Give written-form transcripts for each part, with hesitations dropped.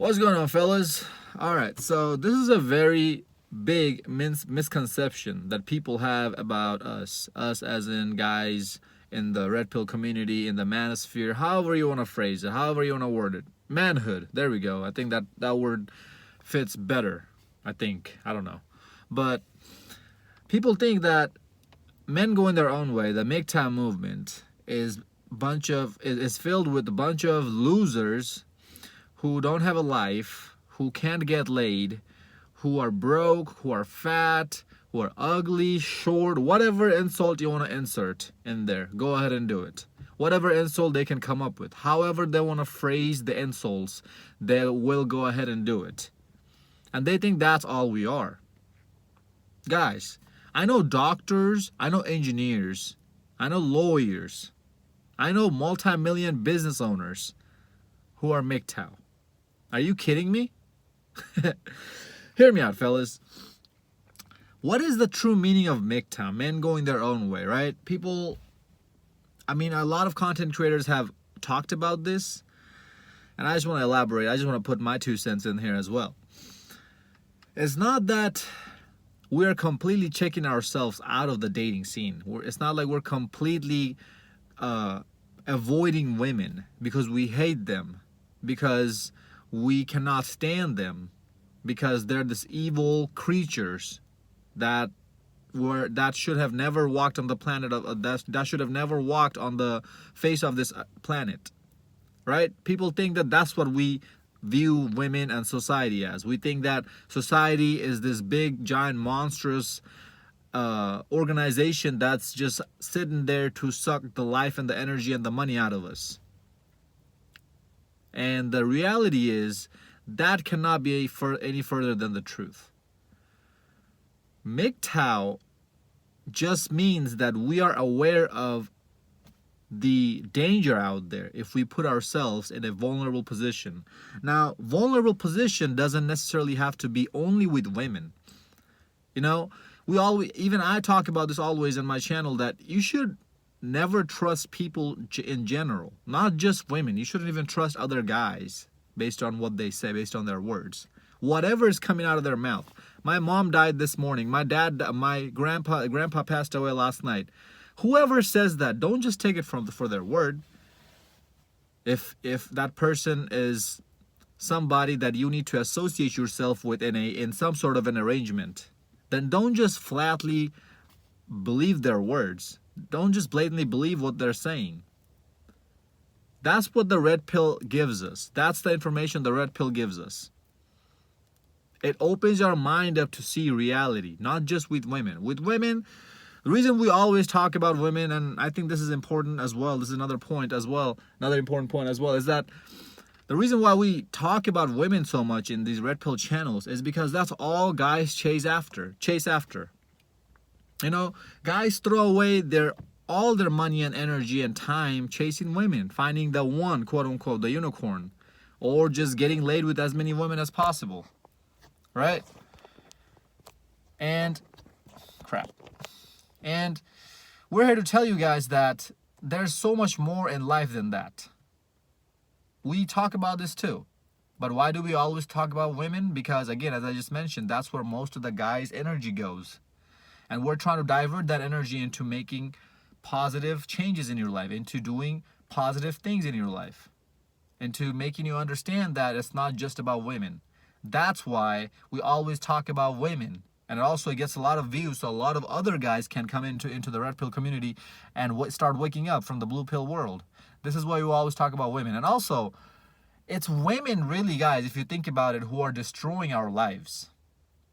What's going on, fellas? All right, so this is a very big misconception that people have about us as in guys in the red pill community, in the manosphere, however you want to phrase it, however you want to word it. Manhood, there we go. I think that word fits better. I don't know. But people think that men going their own way, the MGTOW movement, is filled with a bunch of losers who don't have a life, who can't get laid, who are broke, who are fat, who are ugly, short, whatever insult you want to insert in there, go ahead and do it. Whatever insult they can come up with, however they want to phrase the insults, they will go ahead and do it. And they think that's all we are. Guys, I know doctors, I know engineers, I know lawyers, I know multi-million business owners who are MGTOW. Are you kidding me? Hear me out, fellas. What is the true meaning of MGTOW? Men going their own way, right? A lot of content creators have talked about this, and I just want to elaborate. I just want to put my 2 cents in here as well. It's not that we're completely checking ourselves out of the dating scene. It's not like we're completely avoiding women because we hate them, because we cannot stand them, because they're this evil creatures that should have never walked on the planet that should have never walked on the face of this planet, right? People think that that's what we view women and society as. We think that society is this big, giant, monstrous organization that's just sitting there to suck the life and the energy and the money out of us. And the reality is that cannot be any further than the truth. MGTOW just means that we are aware of the danger out there if we put ourselves in a vulnerable position. Now, vulnerable position doesn't necessarily have to be only with women. Even I talk about this always in my channel, that you should never trust people in general, not just women. You shouldn't even trust other guys based on what they say, based on their words. Whatever is coming out of their mouth. My mom died this morning. My grandpa passed away last night. Whoever says that, don't just take it for their word. If that person is somebody that you need to associate yourself with in some sort of an arrangement, then don't just flatly believe their words. Don't just blatantly believe what they're saying. That's what the red pill gives us. That's the information the red pill gives us. It opens our mind up to see reality, not just with women. With women, the reason we always talk about women, and I think this is important as well, this is another important point as well, is that the reason why we talk about women so much in these red pill channels is because that's all guys chase after. Guys throw away all their money and energy and time chasing women, finding the one, quote unquote, the unicorn, or just getting laid with as many women as possible, right? And we're here to tell you guys that there's so much more in life than that. We talk about this too. But why do we always talk about women? Because again, as I just mentioned, that's where most of the guys' energy goes. And we're trying to divert that energy into making positive changes in your life, into doing positive things in your life, into making you understand that it's not just about women. That's why we always talk about women. And it also gets a lot of views, so a lot of other guys can come into the red pill community and start waking up from the blue pill world. This is why we always talk about women. And also, it's women really, guys, if you think about it, who are destroying our lives.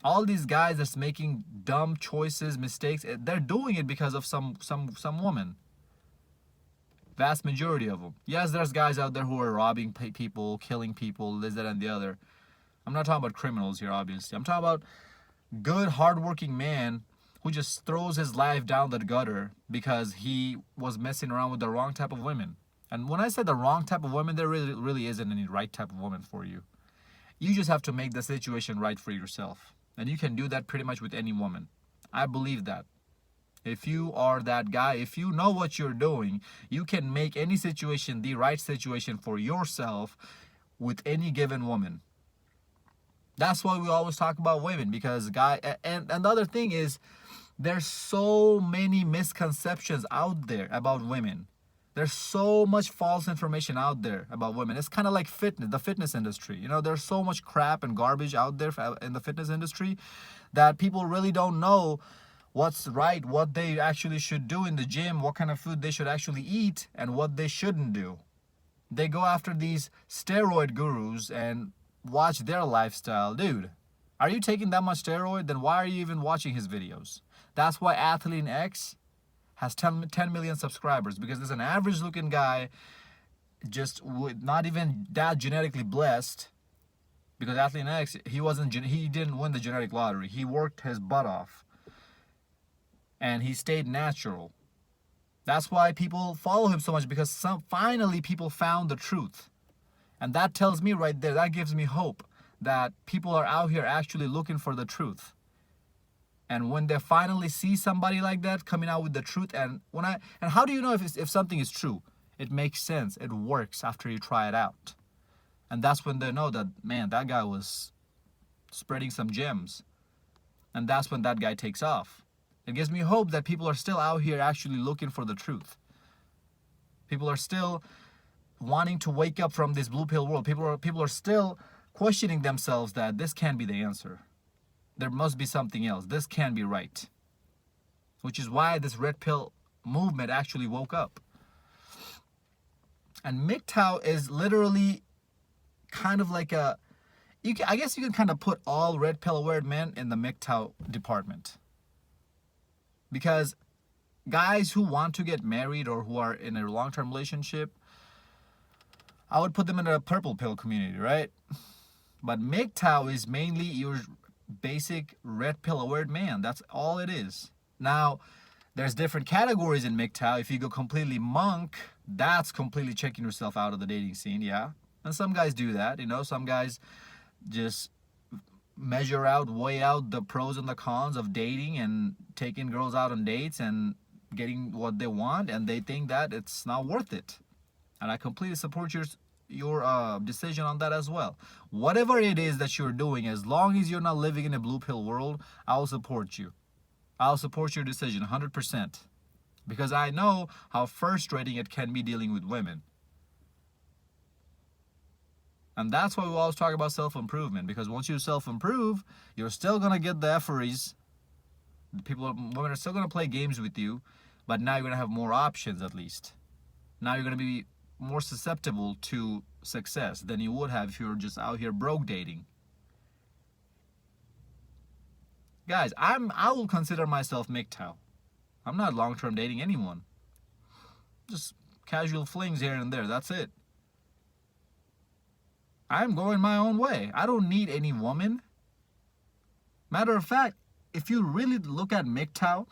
All these guys that's making dumb choices, mistakes, they're doing it because of some woman. Vast majority of them. Yes, there's guys out there who are robbing people, killing people, this, that, and the other. I'm not talking about criminals here, obviously. I'm talking about good, hardworking man who just throws his life down the gutter because he was messing around with the wrong type of women. And when I say the wrong type of women, there really isn't any right type of woman for you. You just have to make the situation right for yourself. And you can do that pretty much with any woman. I believe that. If you are that guy, if you know what you're doing, you can make any situation the right situation for yourself with any given woman. That's why we always talk about women, because and the other thing is, there's so many misconceptions out there about women. There's so much false information out there about women. It's kind of like fitness, the fitness industry. You know, there's so much crap and garbage out there in the fitness industry that people really don't know what's right, what they actually should do in the gym, what kind of food they should actually eat, and what they shouldn't do. They go after these steroid gurus and watch their lifestyle. Dude, are you taking that much steroid? Then why are you even watching his videos? That's why Athlete X has 10 million subscribers, because there's an average looking guy, just not even that genetically blessed, because Athlete X, he didn't win the genetic lottery. He worked his butt off and he stayed natural. That's why people follow him so much, because finally people found the truth. And that tells me right there, that gives me hope that people are out here actually looking for the truth. And when they finally see somebody like that coming out with the truth, and how do you know if something is true? It makes sense. It works after you try it out. And that's when they know that, man, that guy was spreading some gems. And that's when that guy takes off. It gives me hope that people are still out here actually looking for the truth. People are still wanting to wake up from this blue pill world. People are still questioning themselves that this can't be the answer. There must be something else. This can't be right. Which is why this red pill movement actually woke up. And MGTOW is literally kind of like I guess you can kind of put all red pill aware men in the MGTOW department. Because guys who want to get married or who are in a long-term relationship, I would put them in a purple pill community, right? But MGTOW is mainly your basic red pill aware man. That's all it is. Now, there's different categories in MGTOW. If you go completely monk, that's completely checking yourself out of the dating scene, yeah. And some guys do that, you know. Some guys just weigh out the pros and the cons of dating and taking girls out on dates and getting what they want, and they think that it's not worth it. And I completely support your decision on that as well. Whatever it is that you're doing, as long as you're not living in a blue pill world, I'll support you. I'll support your decision 100%. Because I know how frustrating it can be dealing with women. And that's why we always talk about self-improvement. Because once you self-improve, you're still going to get the efferys. Women are still going to play games with you. But now you're going to have more options at least. Now you're going to be more susceptible to success than you would have if you were just out here broke dating. Guys, I will consider myself MGTOW. I'm not long-term dating anyone. Just casual flings here and there. That's it. I'm going my own way. I don't need any woman. Matter of fact, if you really look at MGTOW,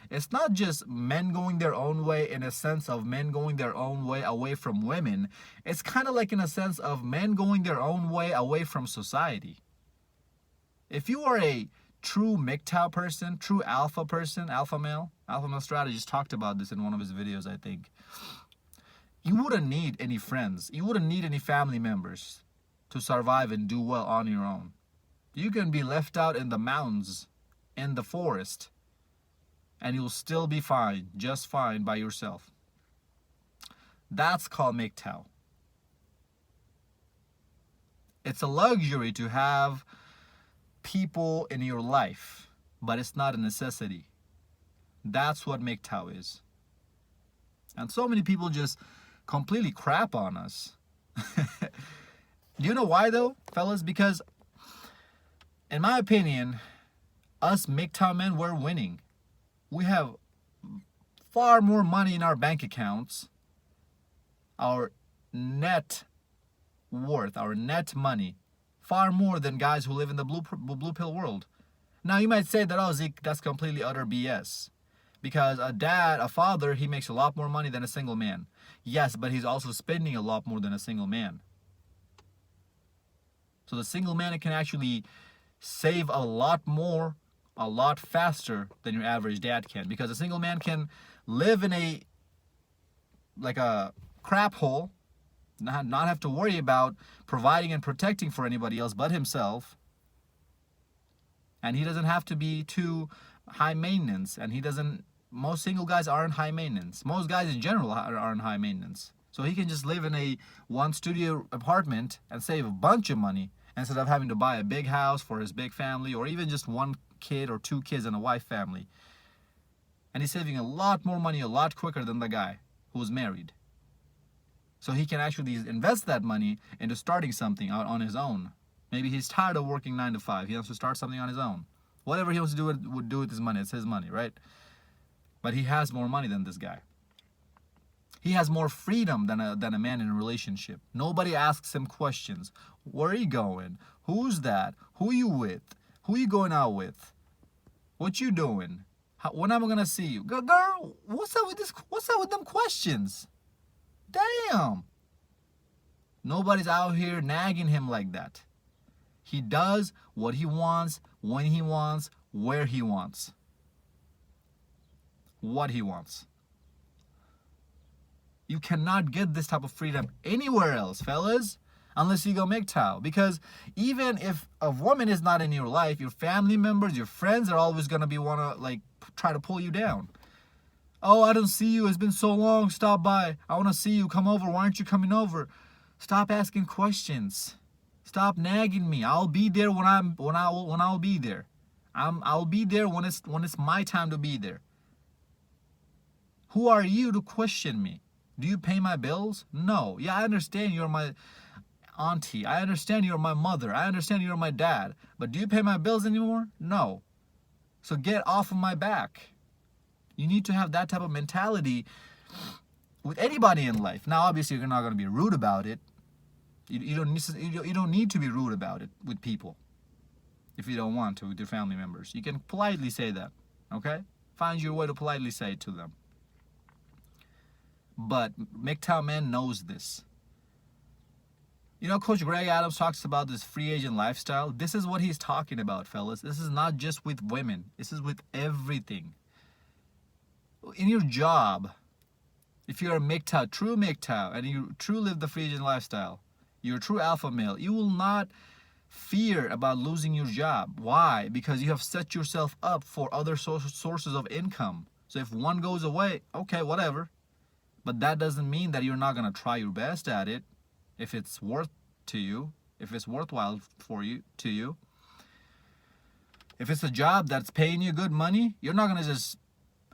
it's not just men going their own way in a sense of men going their own way away from women. It's kind of like in a sense of men going their own way away from society. If you are a true MGTOW person, true alpha person, alpha male strategist talked about this in one of his videos, I think. You wouldn't need any friends. You wouldn't need any family members to survive and do well on your own. You can be left out in the mountains, in the forest, and you'll still be fine, just fine by yourself. That's called MGTOW. It's a luxury to have people in your life, but it's not a necessity. That's what MGTOW is. And so many people just completely crap on us. Do you know why though, fellas? Because in my opinion, us MGTOW men, we're winning. We have far more money in our bank accounts. Our net worth, our net money, far more than guys who live in the blue pill world. Now you might say that, oh Zeke, that's completely utter BS. Because a father, he makes a lot more money than a single man. Yes, but he's also spending a lot more than a single man. So the single man can actually save a lot more, a lot faster than your average dad can. Because a single man can live in a crap hole, not have to worry about providing and protecting for anybody else but himself. And he doesn't have to be too high maintenance. And most single guys aren't high maintenance. Most guys in general aren't high maintenance. So he can just live in a one studio apartment and save a bunch of money instead of having to buy a big house for his big family, or even just one kid or two kids and a wife family. And he's saving a lot more money a lot quicker than the guy who's married. So he can actually invest that money into starting something out on his own. Maybe he's tired of working 9 to 5. He wants to start something on his own. Whatever he wants to do with his money. It's his money, right? But he has more money than this guy. He has more freedom than a man in a relationship. Nobody asks him questions. Where are you going? Who's that? Who are you with? Who are you going out with? What you doing? When am I gonna see you? Girl, what's up with this? What's up with them questions? Damn. Nobody's out here nagging him like that. He does what he wants, when he wants, where he wants. What he wants. You cannot get this type of freedom anywhere else, fellas, unless you go MGTOW. Because even if a woman is not in your life, your family members, your friends are always gonna try to pull you down. Oh, I don't see you. It's been so long. Stop by. I want to see you. Come over. Why aren't you coming over? Stop asking questions. Stop nagging me. I'll be there when I'll be there. I'll be there when it's my time to be there. Who are you to question me? Do you pay my bills? No. Yeah, I understand you're my auntie. I understand you're my mother. I understand you're my dad. But do you pay my bills anymore? No. So get off of my back. You need to have that type of mentality with anybody in life. Now, obviously, you're not going to be rude about it. You don't need to be rude about it with people if you don't want to with your family members. You can politely say that, okay? Find your way to politely say it to them. But MGTOW man knows this. You know, Coach Greg Adams talks about this free agent lifestyle. This is what he's talking about, fellas. This is not just with women. This is with everything. In your job, if you're a MGTOW, true MGTOW, and you truly live the free agent lifestyle, you're a true alpha male, you will not fear about losing your job. Why? Because you have set yourself up for other sources of income. So if one goes away, okay, whatever. But that doesn't mean that you're not going to try your best at it if it's worth to you, if it's worthwhile for you, to you. If it's a job that's paying you good money, you're not going to just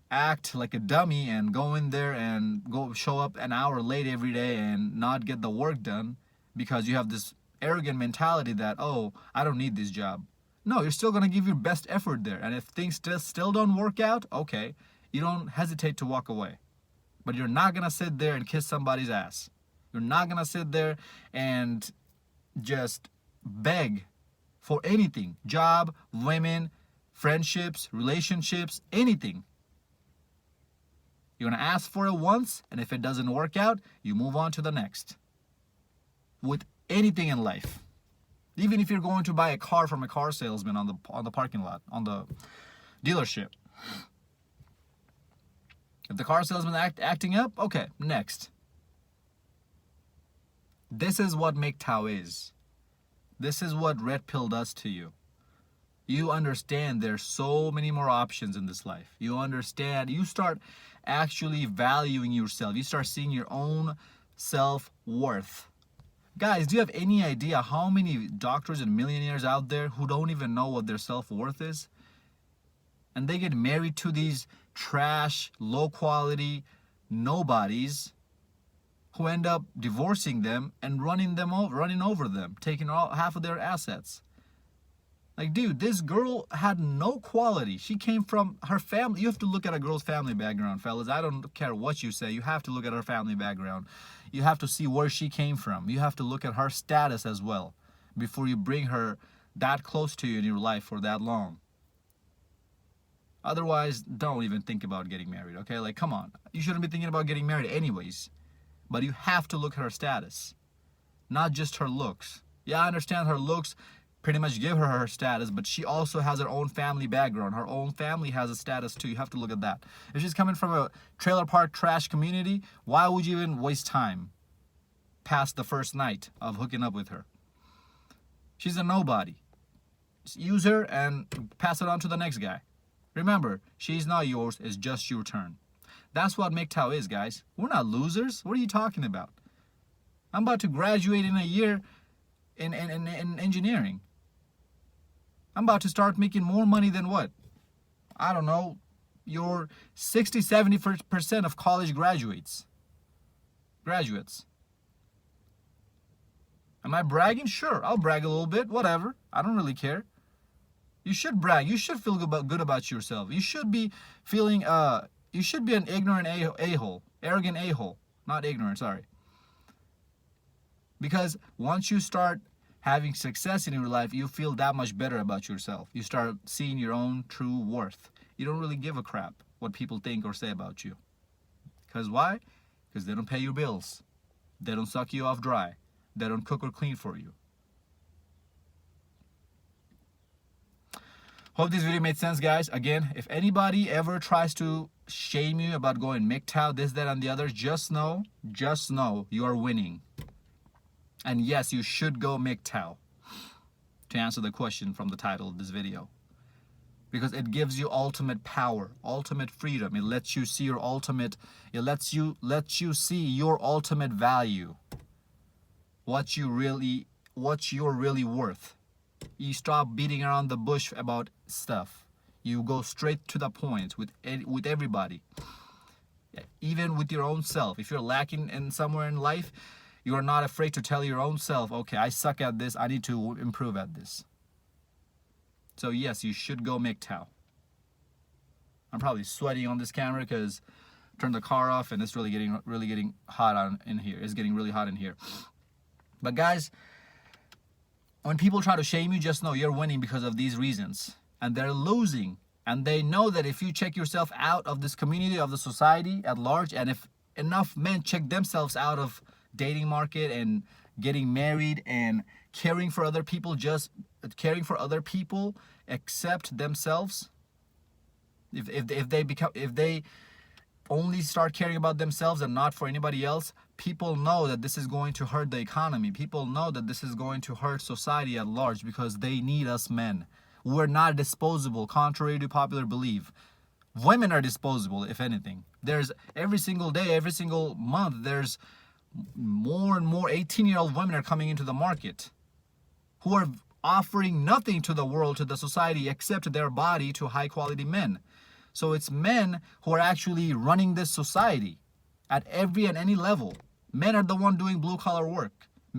act like a dummy and go in there and go show up an hour late every day and not get the work done because you have this arrogant mentality that, oh, I don't need this job. No, you're still going to give your best effort there. And if things still don't work out, okay, you don't hesitate to walk away. But you're not going to sit there and kiss somebody's ass. You're not going to sit there and just beg for anything. Job, women, friendships, relationships, anything. You're going to ask for it once, and if it doesn't work out, you move on to the next. With anything in life. Even if you're going to buy a car from a car salesman on the parking lot, on the dealership. If the car salesman acting up, okay, next. This is what MGTOW is. This is what Red Pill does to you. You understand there's so many more options in this life. You understand, you start actually valuing yourself. You start seeing your own self-worth. Guys, do you have any idea how many doctors and millionaires out there who don't even know what their self-worth is? And they get married to these trash, low-quality nobodies who end up divorcing them and running over them, taking half of their assets. Like, dude, this girl had no quality. She came from her family. You have to look at a girl's family background, fellas. I don't care what you say. You have to look at her family background. You have to see where she came from. You have to look at her status as well before you bring her that close to you in your life for that long. Otherwise, don't even think about getting married, okay? Like, come on. You shouldn't be thinking about getting married anyways. But you have to look at her status, not just her looks. Yeah, I understand her looks pretty much give her status, but she also has her own family background. Her own family has a status too. You have to look at that. If she's coming from a trailer park trash community, why would you even waste time past the first night of hooking up with her? She's a nobody. use her and pass it on to the next guy. Remember, she's not yours, it's just your turn. That's what MGTOW is, guys. We're not losers. What are you talking about? I'm about to graduate in a year in engineering. I'm about to start making more money than what? I don't know, your 60-70% of college graduates. Am I bragging? Sure, I'll brag a little bit, whatever. I don't really care. You should brag. You should feel good about yourself. You should be feeling, you should be an ignorant a-hole, arrogant a-hole, not ignorant, sorry. Because once you start having success in your life, you feel that much better about yourself. You start seeing your own true worth. You don't really give a crap what people think or say about you. Because why? Because they don't pay your bills. They don't suck you off dry. They don't cook or clean for you. Hope this video made sense, guys. Again, if anybody ever tries to shame you about going MGTOW, this, that, and the other, just know you are winning. And yes, you should go MGTOW, to answer the question from the title of this video. Because it gives you ultimate power, ultimate freedom. It lets you see your ultimate, it lets you see your ultimate value. What you're really worth. You stop beating around the bush about stuff. You go straight to the point with everybody. Even with your own self. If you're lacking in somewhere in life, you are not afraid to tell your own self, okay, I suck at this, I need to improve at this. So yes, you should go MGTOW. I'm probably sweating on this camera because I turned the car off and it's really getting hot in here. It's getting really hot in here. But guys, when people try to shame you, just know you're winning because of these reasons. And they're losing. And they know that if you check yourself out of this community, of the society at large, and if enough men check themselves out of dating market and getting married and caring for other people, just caring for other people except themselves, if they only start caring about themselves and not for anybody else, people know that this is going to hurt the economy. People know that this is going to hurt society at large because they need us men. We're not disposable, contrary to popular belief. Women are disposable, if anything. There's every single day, every single month, there's more and more 18-year-old women are coming into the market who are offering nothing to the world, to the society, except their body to high-quality men. So it's men who are actually running this society at every and any level. Men are the one doing blue-collar work.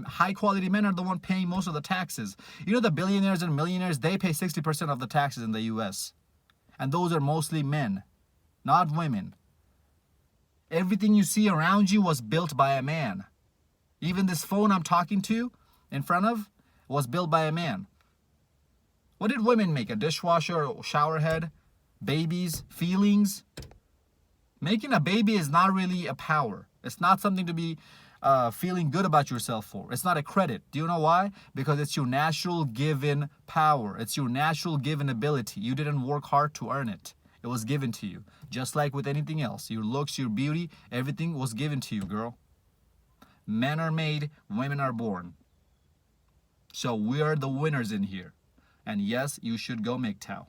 High-quality men are the one paying most of the taxes. You know, the billionaires and millionaires, they pay 60% of the taxes in the U.S. And those are mostly men, not women. Everything you see around you was built by a man. Even this phone I'm talking to in front of was built by a man. What did women make? A dishwasher, a shower head, babies, feelings? Making a baby is not really a power. It's not something to be feeling good about yourself for. It's not a credit. Do you know why? Because it's your natural given power. It's your natural given ability. You didn't work hard to earn it. It was given to you. Just like with anything else. Your looks, your beauty, everything was given to you, girl. Men are made, women are born. So we are the winners in here. And yes, you should go MGTOW.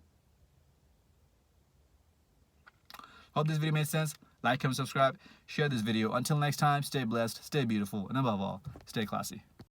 Hope this video made sense. Like, comment, subscribe, share this video. Until next time, stay blessed, stay beautiful, and above all, stay classy.